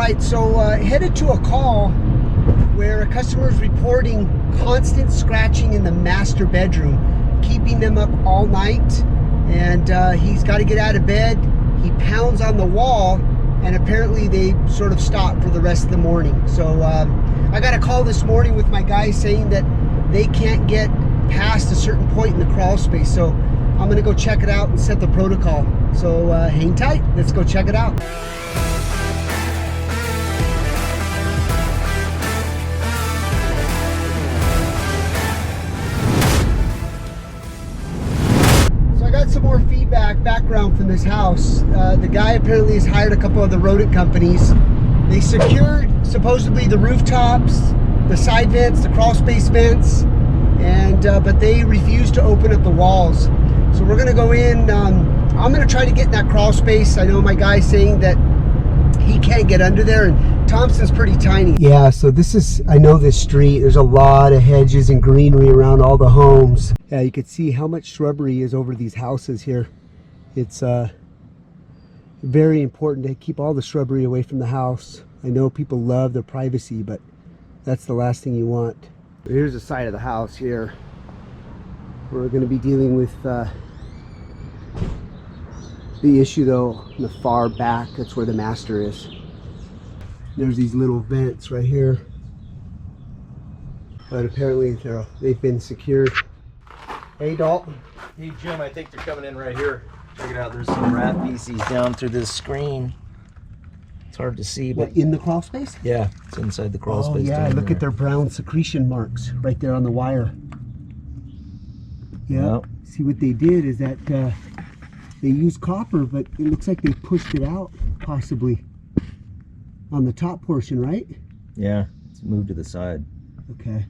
right, so headed to a call where a customer is reporting constant scratching in the master bedroom, keeping them up all night, and he's got to get out of bed. He pounds on the wall, and apparently they sort of stop for the rest of the morning. So I got a call this morning with my guys saying that they can't get past a certain point in the crawl space. So I'm gonna go check it out and set the protocol. So hang tight, let's go check it out. Some more background from this house. The guy apparently has hired a couple of the rodent companies. They secured supposedly the rooftops, the side vents, the crawl space vents, and but they refused to open up the walls. So we're gonna go in. I'm gonna try to get in that crawl space. I know my guy's saying that he can't get under there, and Thompson's pretty tiny. Yeah, so this is, I know this street, there's a lot of hedges and greenery around all the homes. Yeah, you can see how much shrubbery is over these houses here. It's very important to keep all the shrubbery away from the house. I know people love their privacy, but that's the last thing you want. Here's the side of the house here. We're going to be dealing with the issue though in the far back. That's where the master is. There's these little vents right here, but apparently they've been secured. Hey Dalton. Hey Jim, I think they're coming in right here. Check it out, there's some rat feces down through this screen. It's hard to see, but in the crawl space? Yeah, it's inside the crawl space. Yeah, look at their brown secretion marks right there on the wire. Yeah, yep. See what they did is that they used copper, but it looks like they pushed it out possibly on the top portion, right? Yeah, it's moved to the side. Okay.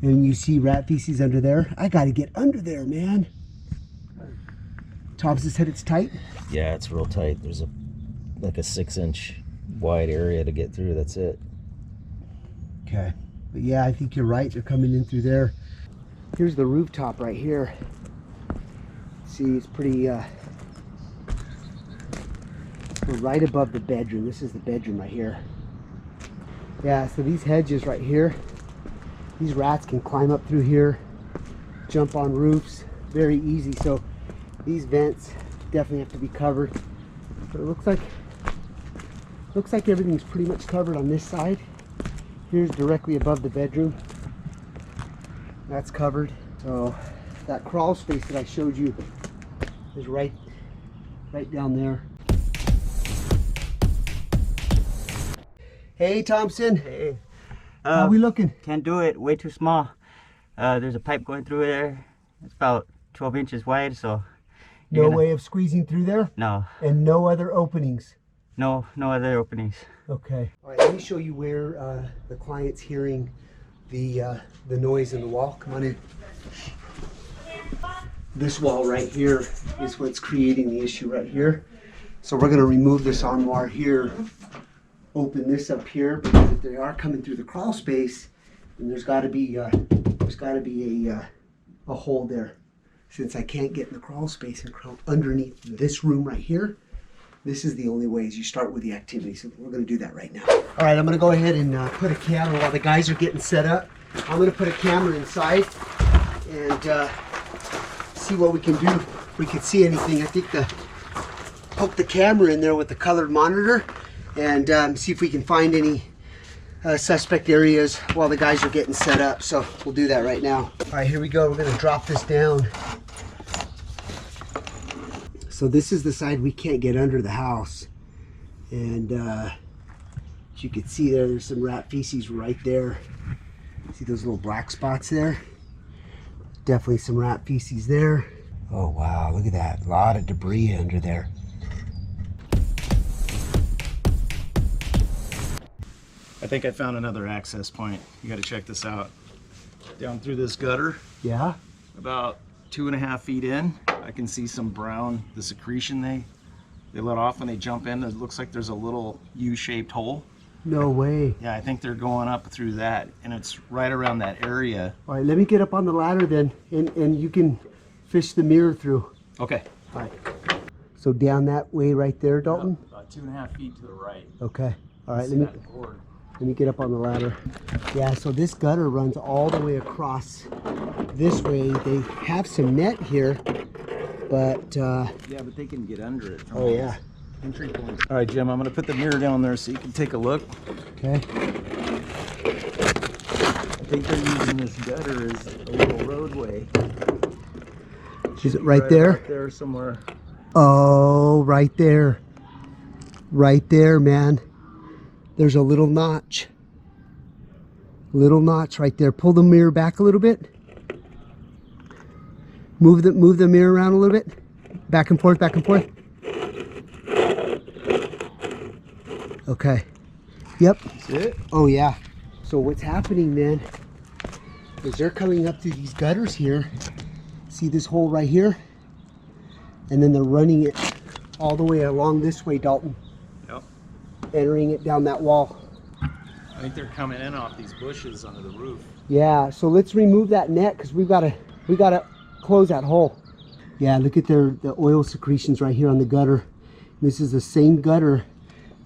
And you see rat feces under there? I gotta get under there, man. Thompson said it's tight? Yeah, it's real tight. There's like a 6-inch wide area to get through, that's it. Okay. But yeah, I think you're right. They're coming in through there. Here's the rooftop right here. See, it's pretty, we're right above the bedroom. This is the bedroom right here. Yeah, so these hedges right here, these rats can climb up through here, jump on roofs, very easy. So these vents definitely have to be covered. But it looks like everything's pretty much covered on this side. Here's directly above the bedroom. That's covered. So that crawl space that I showed you is right down there. Hey Thompson. Hey. How are we looking? Can't do it, way too small. There's a pipe going through there. It's about 12 inches wide, so... No way of squeezing through there? No. And no other openings? No other openings. Okay. All right, let me show you where the client's hearing the noise in the wall. Come on in. This wall right here is what's creating the issue right here. So we're going to remove this armoire here, open this up here, because if they are coming through the crawl space, then there's got to be a hole there. Since I can't get in the crawl space and crawl underneath this room right here, this is the only way, is you start with the activity. So we're going to do that right now. All right, I'm going to go ahead and put a camera while the guys are getting set up. I'm going to put a camera inside and see what we can do. If we can see anything. I think poke the camera in there with the colored monitor and see if we can find any suspect areas while the guys are getting set up. So we'll do that right now. All right, here we go. We're going to drop this down. So this is the side we can't get under the house. And as you can see there's some rat feces right there. See those little black spots there? Definitely some rat feces there. Oh wow, look at that. A lot of debris under there. I think I found another access point. You got to check this out. Down through this gutter. Yeah. About 2.5 feet in, I can see some brown, the secretion they let off when they jump in. It looks like there's a little U-shaped hole. No way. Yeah, I think they're going up through that, and it's right around that area. All right, let me get up on the ladder then, and you can fish the mirror through. Okay. All right. So down that way right there, Dalton? About 2.5 feet to the right. Okay. All right, let me get up on the ladder. Yeah, so this gutter runs all the way across this way. They have some net here, but yeah, but they can get under it. oh yeah. Entry point. All right, Jim, I'm going to put the mirror down there so you can take a look. Okay. I think they're using this gutter as a little roadway. Is it right there? Up there somewhere. Oh, right there. Right there, man. There's a little notch. Little notch right there. Pull the mirror back a little bit. Move the mirror around a little bit. Back and forth, back and forth. Okay. Yep. That's it? Oh yeah. So what's happening, man, is they're coming up through these gutters here. See this hole right here? And then they're running it all the way along this way, Dalton. Yep. Entering it down that wall. I think they're coming in off these bushes under the roof. Yeah, so let's remove that net because we gotta close that hole. Yeah, look at the oil secretions right here on the gutter. This is the same gutter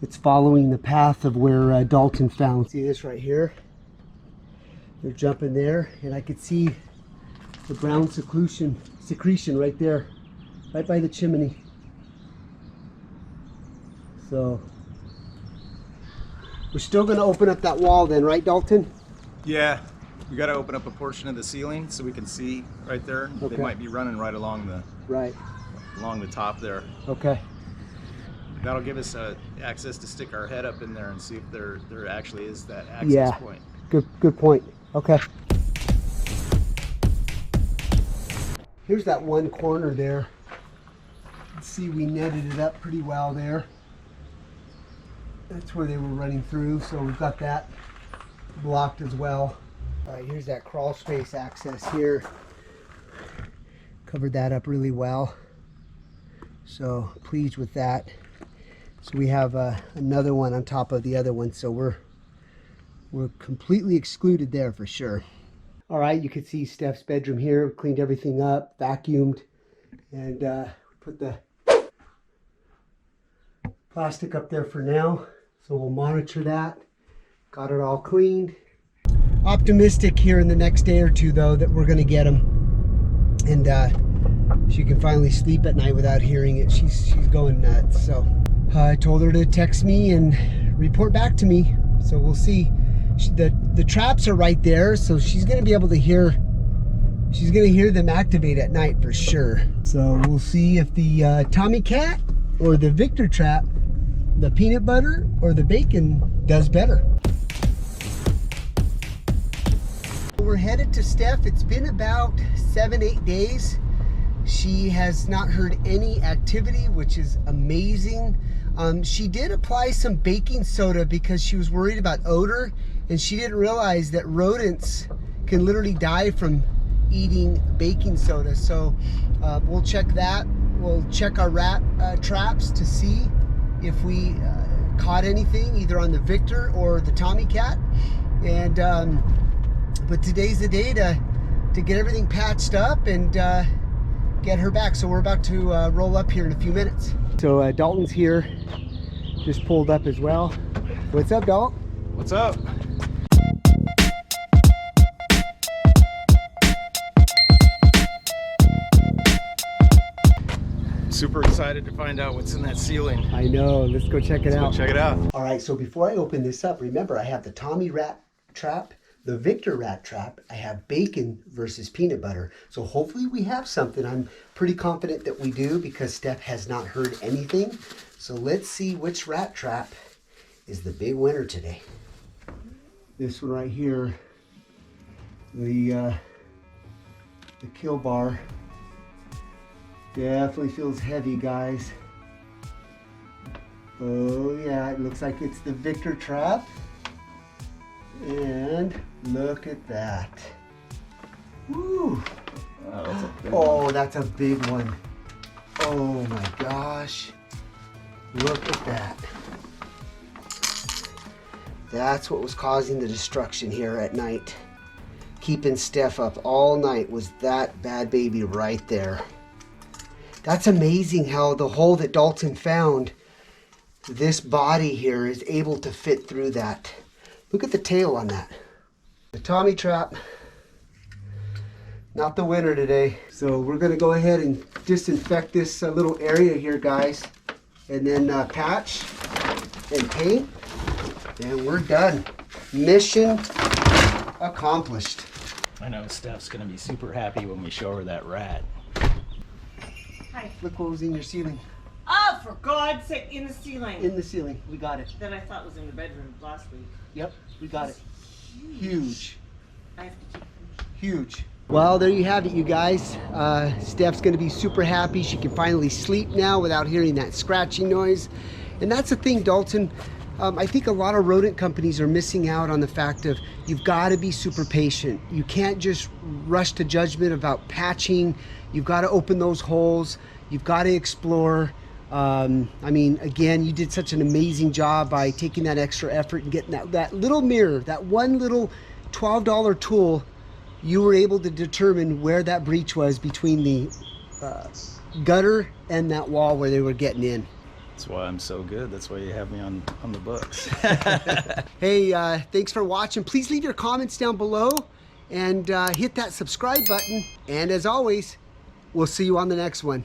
that's following the path of where Dalton found. See this right here? They're jumping there, and I could see the brown secretion right there, right by the chimney. So we're still going to open up that wall then, right, Dalton? Yeah, we got to open up a portion of the ceiling so we can see right there. Okay. They might be running right along the top there. Okay. That'll give us access to stick our head up in there and see if there actually is that access point. Good point. Okay. Here's that one corner there. Let's see, we netted it up pretty well there. That's where they were running through, so we've got that blocked as well. All right, here's that crawl space access here. Covered that up really well. So pleased with that. So we have another one on top of the other one, so we're completely excluded there for sure. All right, you can see Steph's bedroom here. Cleaned everything up, vacuumed, and put the plastic up there for now. So we'll monitor that. Got it all cleaned. Optimistic here in the next day or two, though, that we're going to get them, and she can finally sleep at night without hearing it. She's going nuts. So I told her to text me and report back to me. So we'll see. The traps are right there, so she's going to be able to hear. She's going to hear them activate at night for sure. So we'll see if the TOMCAT or the Victor trap, the peanut butter or the bacon, does better. We're headed to Steph. It's been about 7-8 days. She has not heard any activity, which is amazing. She did apply some baking soda because she was worried about odor, and she didn't realize that rodents can literally die from eating baking soda. So we'll check that. We'll check our rat traps to see if we caught anything either on the Victor or the TOMCAT. And but today's the day to get everything patched up and get her back. So we're about to roll up here in a few minutes. So Dalton's here, just pulled up as well. What's up, Dalton? What's up? Super excited to find out what's in that ceiling. I know, let's go check it out. Let's go check it out. All right, so before I open this up, remember I have the Tommy rat trap, the Victor rat trap. I have bacon versus peanut butter. So hopefully we have something. I'm pretty confident that we do because Steph has not heard anything. So let's see which rat trap is the big winner today. This one right here, the kill bar, definitely feels heavy, guys. Oh yeah, it looks like it's the Victor trap. And look at that. Woo. Oh, that's a big one. Oh my gosh. Look at that. That's what was causing the destruction here at night. Keeping Steph up all night was that bad baby right there. That's amazing how the hole that Dalton found this body here is able to fit through that. Look at the tail on that. The Tommy trap, not the winner today. So we're gonna go ahead and disinfect this little area here, guys, and then patch and paint, and we're done. Mission accomplished. I know Steph's gonna be super happy when we show her that rat. Hi. Look what was in your ceiling. Oh, for God's sake, in the ceiling. In the ceiling, we got it. That I thought was in the bedroom last week. Yep, we got it. Huge. I have to keep Huge. Well, there you have it, you guys. Steph's gonna be super happy. She can finally sleep now without hearing that scratching noise. And that's the thing, Dalton. I think a lot of rodent companies are missing out on the fact of you've got to be super patient. You can't just rush to judgment about patching. You've got to open those holes. You've got to explore. I mean, again, you did such an amazing job by taking that extra effort and getting that little mirror, that one little $12 tool. You were able to determine where that breach was between the gutter and that wall where they were getting in. That's why I'm so good. That's why you have me on the books. Hey, thanks for watching. Please leave your comments down below and hit that subscribe button. And as always, we'll see you on the next one.